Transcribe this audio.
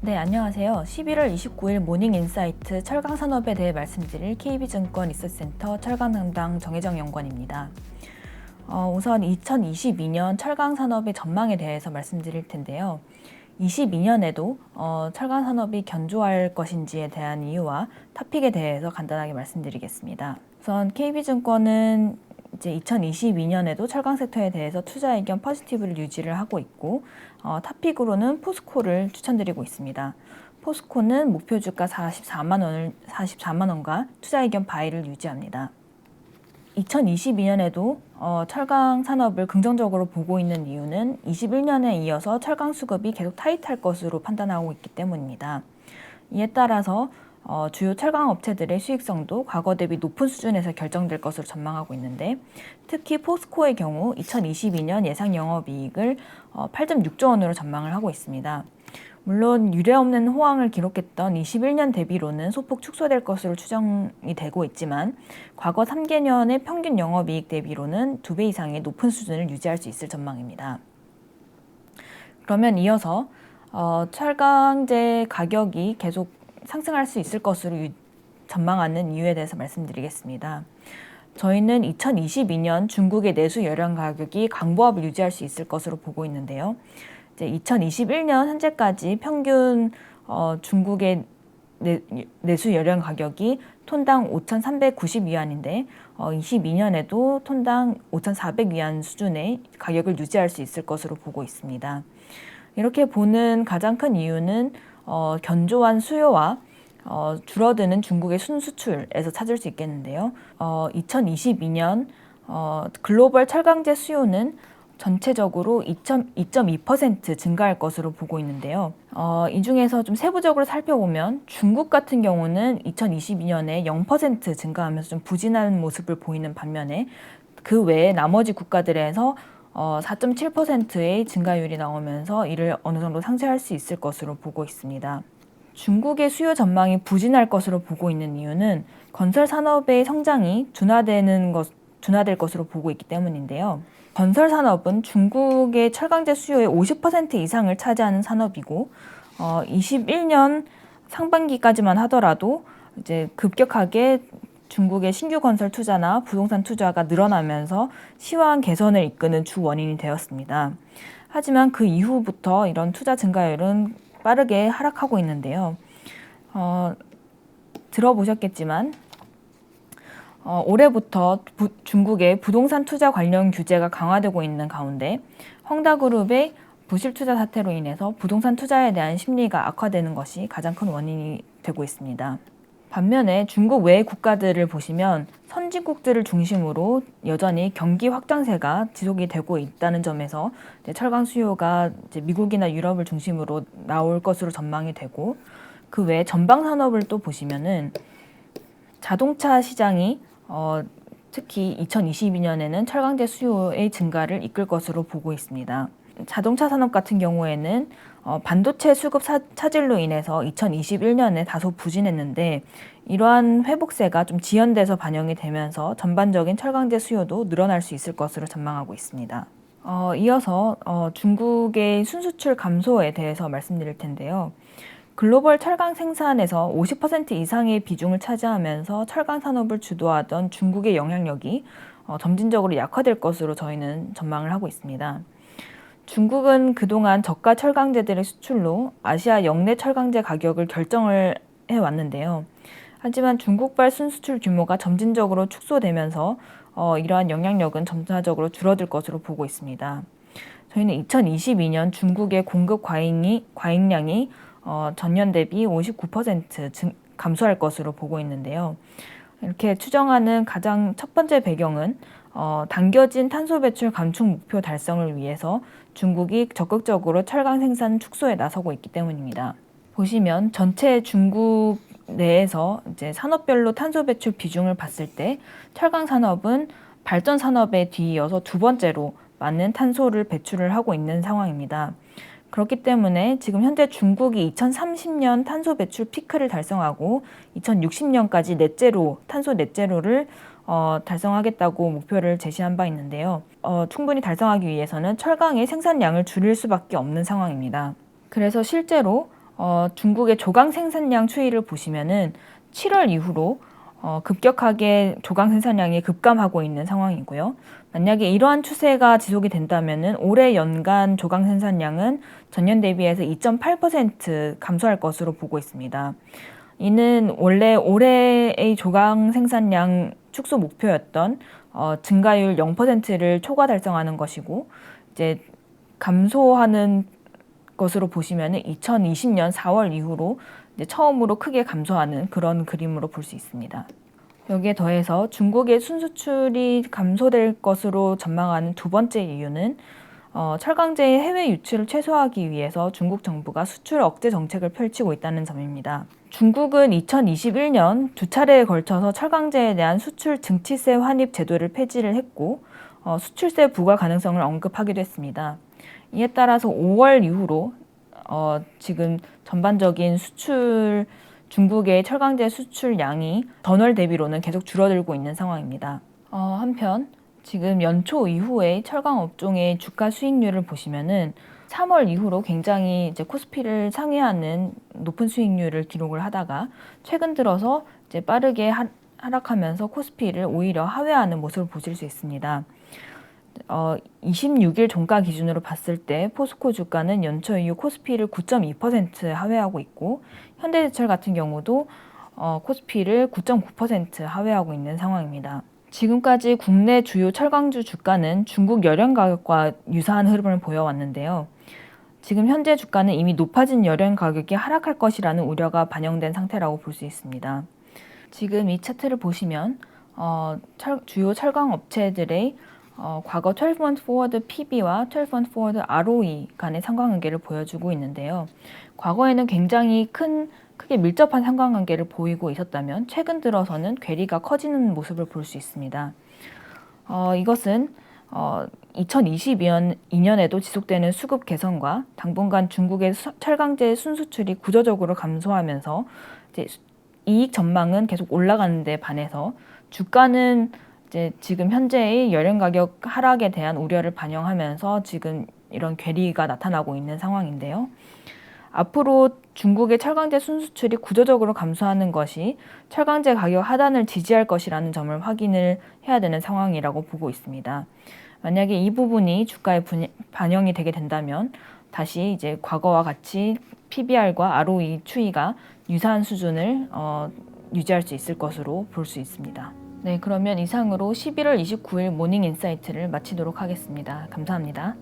네, 안녕하세요. 11월 29일 모닝 인사이트 철강 산업에 대해 말씀드릴 KB증권 리서치센터 철강 담당 정혜정 연구원입니다. 우선 2022년 철강 산업의 전망에 대해서 말씀드릴 텐데요. 22년에도 철강 산업이 견조할 것인지에 대한 이유와 토픽에 대해서 간단하게 말씀드리겠습니다. 우선 KB증권은 이제 2022년에도 철강 섹터에 대해서 투자 의견 포지티브를 유지를 하고 있고 토픽으로는 포스코를 추천드리고 있습니다. 포스코는 목표 주가 44만 원과 투자 의견 바이를 유지합니다. 2022년에도 철강 산업을 긍정적으로 보고 있는 이유는 21년에 이어서 철강 수급이 계속 타이트할 것으로 판단하고 있기 때문입니다. 이에 따라서 주요 철강 업체들의 수익성도 과거 대비 높은 수준에서 결정될 것으로 전망하고 있는데, 특히 포스코의 경우 2022년 예상 영업이익을 8.6조 원으로 전망을 하고 있습니다. 물론 유례없는 호황을 기록했던 21년 대비로는 소폭 축소될 것으로 추정이 되고 있지만 과거 3개년의 평균 영업이익 대비로는 2배 이상의 높은 수준을 유지할 수 있을 전망입니다. 그러면 이어서 철강제 가격이 계속 상승할 수 있을 것으로 전망하는 이유에 대해서 말씀드리겠습니다. 저희는 2022년 중국의 내수 열연 가격이 강보합을 유지할 수 있을 것으로 보고 있는데요. 이제 2021년 현재까지 평균 중국의 내수 열연 가격이 톤당 5,390위안인데 22년에도 톤당 5,400위안 수준의 가격을 유지할 수 있을 것으로 보고 있습니다. 이렇게 보는 가장 큰 이유는 견조한 수요와 줄어드는 중국의 순수출에서 찾을 수 있겠는데요. 2022년 글로벌 철강제 수요는 전체적으로 2.2% 증가할 것으로 보고 있는데요. 이 중에서 좀 세부적으로 살펴보면 중국 같은 경우는 2022년에 0% 증가하면서 좀 부진한 모습을 보이는 반면에 그 외에 나머지 국가들에서 4.7%의 증가율이 나오면서 이를 어느 정도 상쇄할 수 있을 것으로 보고 있습니다. 중국의 수요 전망이 부진할 것으로 보고 있는 이유는 건설 산업의 성장이 둔화될 것으로 보고 있기 때문인데요. 건설 산업은 중국의 철강제 수요의 50% 이상을 차지하는 산업이고 21년 상반기까지만 하더라도 이제 급격하게 중국의 신규 건설 투자나 부동산 투자가 늘어나면서 시황 개선을 이끄는 주 원인이 되었습니다. 하지만 그 이후부터 이런 투자 증가율은 빠르게 하락하고 있는데요. 들어보셨겠지만 올해부터 중국의 부동산 투자 관련 규제가 강화되고 있는 가운데 헝다그룹의 부실 투자 사태로 인해서 부동산 투자에 대한 심리가 악화되는 것이 가장 큰 원인이 되고 있습니다. 반면에 중국 외의 국가들을 보시면 선진국들을 중심으로 여전히 경기 확장세가 지속이 되고 있다는 점에서 철강 수요가 이제 미국이나 유럽을 중심으로 나올 것으로 전망이 되고, 그 외에 전방 산업을 또 보시면은 자동차 시장이 특히 2022년에는 철강제 수요의 증가를 이끌 것으로 보고 있습니다. 자동차 산업 같은 경우에는 반도체 수급 차질로 인해서 2021년에 다소 부진했는데 이러한 회복세가 좀 지연돼서 반영이 되면서 전반적인 철강제 수요도 늘어날 수 있을 것으로 전망하고 있습니다. 이어서 중국의 순수출 감소에 대해서 말씀드릴 텐데요. 글로벌 철강 생산에서 50% 이상의 비중을 차지하면서 철강 산업을 주도하던 중국의 영향력이 점진적으로 약화될 것으로 저희는 전망을 하고 있습니다. 중국은 그동안 저가 철강제들의 수출로 아시아 역내 철강제 가격을 결정을 해왔는데요. 하지만 중국발 순수출 규모가 점진적으로 축소되면서 이러한 영향력은 점차적으로 줄어들 것으로 보고 있습니다. 저희는 2022년 중국의 공급 과잉량이 전년 대비 59% 감소할 것으로 보고 있는데요. 이렇게 추정하는 가장 첫 번째 배경은 당겨진 탄소 배출 감축 목표 달성을 위해서 중국이 적극적으로 철강 생산 축소에 나서고 있기 때문입니다. 보시면 전체 중국 내에서 이제 산업별로 탄소 배출 비중을 봤을 때 철강 산업은 발전 산업에 뒤이어서 두 번째로 많은 탄소를 배출을 하고 있는 상황입니다. 그렇기 때문에 지금 현재 중국이 2030년 탄소 배출 피크를 달성하고 2060년까지 탄소 넷제로를 달성하겠다고 목표를 제시한 바 있는데요. 충분히 달성하기 위해서는 철강의 생산량을 줄일 수밖에 없는 상황입니다. 그래서 실제로 중국의 조강 생산량 추이를 보시면은 7월 이후로 급격하게 조강 생산량이 급감하고 있는 상황이고요. 만약에 이러한 추세가 지속이 된다면은 올해 연간 조강 생산량은 전년 대비해서 2.8% 감소할 것으로 보고 있습니다. 이는 원래 올해의 조강 생산량 축소 목표였던 증가율 0%를 초과 달성하는 것이고, 이제 감소하는 것으로 보시면은 2020년 4월 이후로 이제 처음으로 크게 감소하는 그런 그림으로 볼 수 있습니다. 여기에 더해서 중국의 순수출이 감소될 것으로 전망하는 두 번째 이유는 철강제의 해외 유출을 최소화하기 위해서 중국 정부가 수출 억제 정책을 펼치고 있다는 점입니다. 중국은 2021년 두 차례에 걸쳐서 철강제에 대한 수출 증치세 환입 제도를 폐지를 했고 수출세 부과 가능성을 언급하기도 했습니다. 이에 따라서 5월 이후로 지금 전반적인 중국의 철강제 수출량이 전월 대비로는 계속 줄어들고 있는 상황입니다. 한편 지금 연초 이후에 철강 업종의 주가 수익률을 보시면은 3월 이후로 굉장히 이제 코스피를 상회하는 높은 수익률을 기록을 하다가 최근 들어서 이제 빠르게 하락하면서 코스피를 오히려 하회하는 모습을 보실 수 있습니다. 26일 종가 기준으로 봤을 때 포스코 주가는 연초 이후 코스피를 9.2% 하회하고 있고, 현대제철 같은 경우도 코스피를 9.9% 하회하고 있는 상황입니다. 지금까지 국내 주요 철강주 주가는 중국 열연 가격과 유사한 흐름을 보여왔는데요. 지금 현재 주가는 이미 높아진 열연 가격이 하락할 것이라는 우려가 반영된 상태라고 볼 수 있습니다. 지금 이 차트를 보시면 주요 철강 업체들의 과거 12month forward PB와 12month forward ROE 간의 상관관계를 보여주고 있는데요. 과거에는 굉장히 크게 밀접한 상관관계를 보이고 있었다면 최근 들어서는 괴리가 커지는 모습을 볼 수 있습니다. 이것은 2022년에도 지속되는 수급 개선과 당분간 중국의 철강제 순수출이 구조적으로 감소하면서 이제 이익 전망은 계속 올라가는 데 반해서 주가는 이제 지금 현재의 열연 가격 하락에 대한 우려를 반영하면서 지금 이런 괴리가 나타나고 있는 상황인데요. 앞으로 중국의 철강제 순수출이 구조적으로 감소하는 것이 철강제 가격 하단을 지지할 것이라는 점을 확인을 해야 되는 상황이라고 보고 있습니다. 만약에 이 부분이 주가에 반영이 되게 된다면 다시 이제 과거와 같이 PBR과 ROE 추이가 유사한 수준을 유지할 수 있을 것으로 볼 수 있습니다. 네, 그러면 이상으로 11월 29일 모닝 인사이트를 마치도록 하겠습니다. 감사합니다.